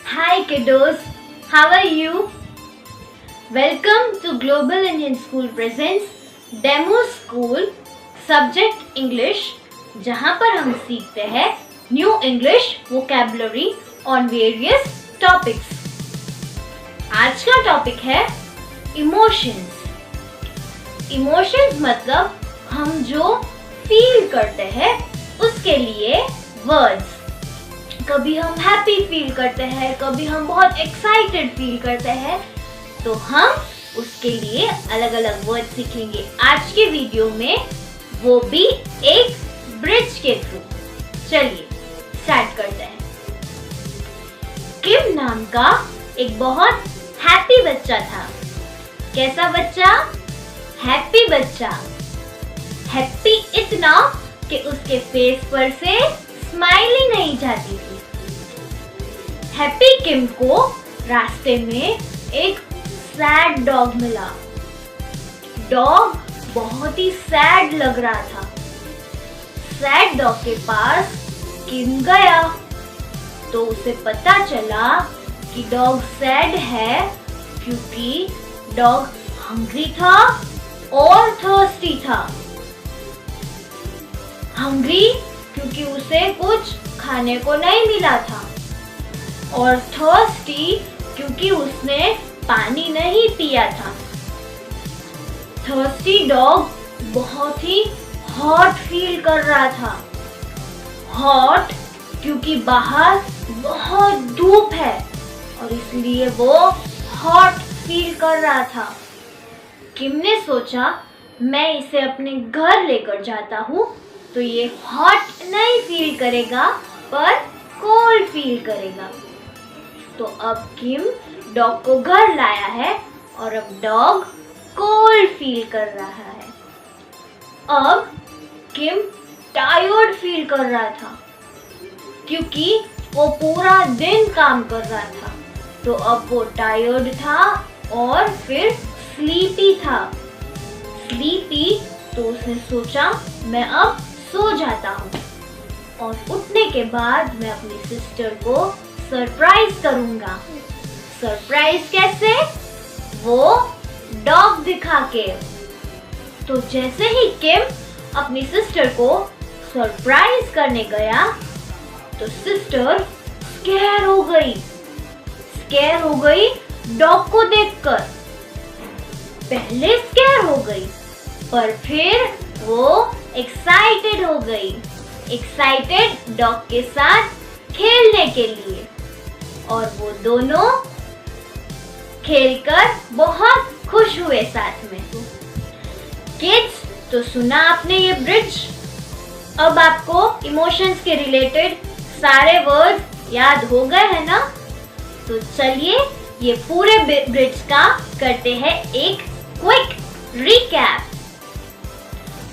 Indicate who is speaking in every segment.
Speaker 1: Hi kiddos, how are you? Welcome to Global Indian School presents Demo School Subject English, जहाँ पर हम सीखते हैं new English vocabulary on various topics. आज का टॉपिक है इमोशंस। इमोशंस मतलब हम जो फील करते हैं उसके लिए वर्ड्स। कभी हम हैप्पी फील करते हैं, कभी हम बहुत एक्साइटेड फील करते हैं, तो हम उसके लिए अलग अलग वर्ड सीखेंगे आज के वीडियो में, वो भी एक ब्रिज के थ्रू। चलिए स्टार्ट करते हैं। किम नाम का एक बहुत हैप्पी बच्चा था। कैसा बच्चा? हैप्पी बच्चा। हैप्पी इतना कि उसके फेस पर से स्माइल ही नहीं जाती थी। हैप्पी किम को रास्ते में एक सैड डॉग मिला। डॉग बहुत ही सैड लग रहा था। सैड डॉग के पास किम गया तो उसे पता चला कि डॉग सैड है क्योंकि डॉग हंग्री था और थर्स्टी था। हंग्री क्योंकि उसे कुछ खाने को नहीं मिला था, और थर्स्टी क्योंकि उसने पानी नहीं पिया था। थर्स्टी डॉग बहुत ही हॉट फील कर रहा था। हॉट क्योंकि बाहर बहुत धूप है और इसलिए वो हॉट फील कर रहा था। किम ने सोचा मैं इसे अपने घर लेकर जाता हूँ तो ये हॉट नहीं फील करेगा पर कोल्ड फील करेगा। तो अब किम डॉग को घर लाया है और अब डॉग कोल्ड फील कर रहा है। अब किम टायर्ड फील कर रहा था क्योंकि वो पूरा दिन काम कर रहा था, तो अब वो टायर्ड था और फिर स्लीपी था। स्लीपी तो उसने सोचा मैं अब सो जाता हूँ और उठने के बाद मैं अपनी सिस्टर को सरप्राइज करूंगा। सरप्राइज कैसे? वो डॉग दिखा के। तो जैसे ही किम अपनी सिस्टर को सरप्राइज करने गया तो सिस्टर स्केयर हो गई। स्केयर हो गई डॉग को देखकर। पहले स्केयर हो गई पर फिर वो एक्साइटेड हो गई। एक्साइटेड डॉग के साथ खेलने के लिए, और वो दोनों खेलकर बहुत खुश हुए साथ में। किड्स, तो सुना आपने ये ब्रिज? अब आपको इमोशंस के रिलेटेड सारे वर्ड्स याद हो गए हैं ना? तो चलिए ये पूरे ब्रिज का करते हैं एक क्विक रिकैप।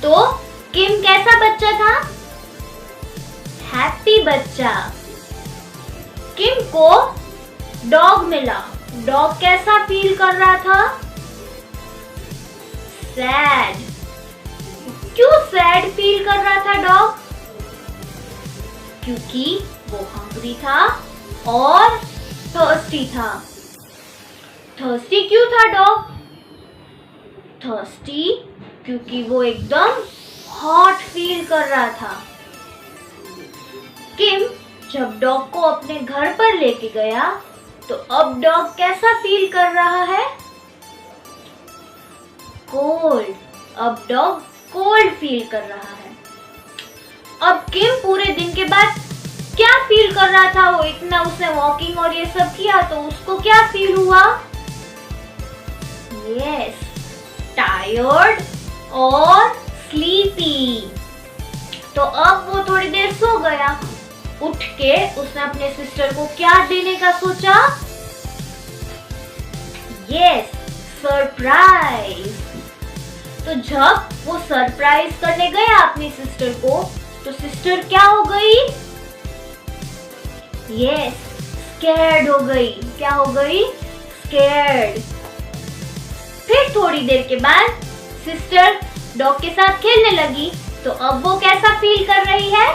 Speaker 1: तो किम कैसा बच्चा था? हैप्पी बच्चा। किम को डॉग मिला। डॉग कैसा फील कर रहा था? सैड। क्यों सैड फील कर रहा था डॉग? क्योंकि वो हंग्री था और थर्स्टी था। थर्स्टी क्यों था डॉग? थर्स्टी क्योंकि वो एकदम हॉट फील कर रहा था। किम जब डॉग को अपने घर पर लेके गया तो अब डॉग कैसा फील कर रहा है? कोल्ड। अब डॉग कोल्ड फील कर रहा है। अब किम पूरे दिन के बाद क्या फील कर रहा था? वो इतना उसने वॉकिंग और ये सब किया तो उसको क्या फील हुआ? यस, टायर्ड और स्लीपी। तो अब वो थोड़ी देर सो गया। उठ के उसने अपने सिस्टर को क्या देने का सोचा? Yes, surprise. तो जब वो सरप्राइज करने गया अपनी सिस्टर को तो सिस्टर क्या हो गई? यस, स्कैर्ड हो गई। क्या हो गई? स्कैर्ड। फिर थोड़ी देर के बाद सिस्टर डॉग के साथ खेलने लगी तो अब वो कैसा फील कर रही है?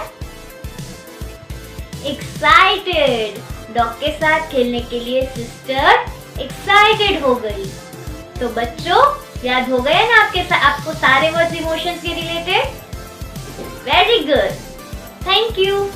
Speaker 1: एक्साइटेड। डॉग के साथ खेलने के लिए सिस्टर एक्साइटेड हो गई। तो बच्चों, याद हो गया ना आपको सारे वर्ड्स इमोशंस के related? Very good, thank you.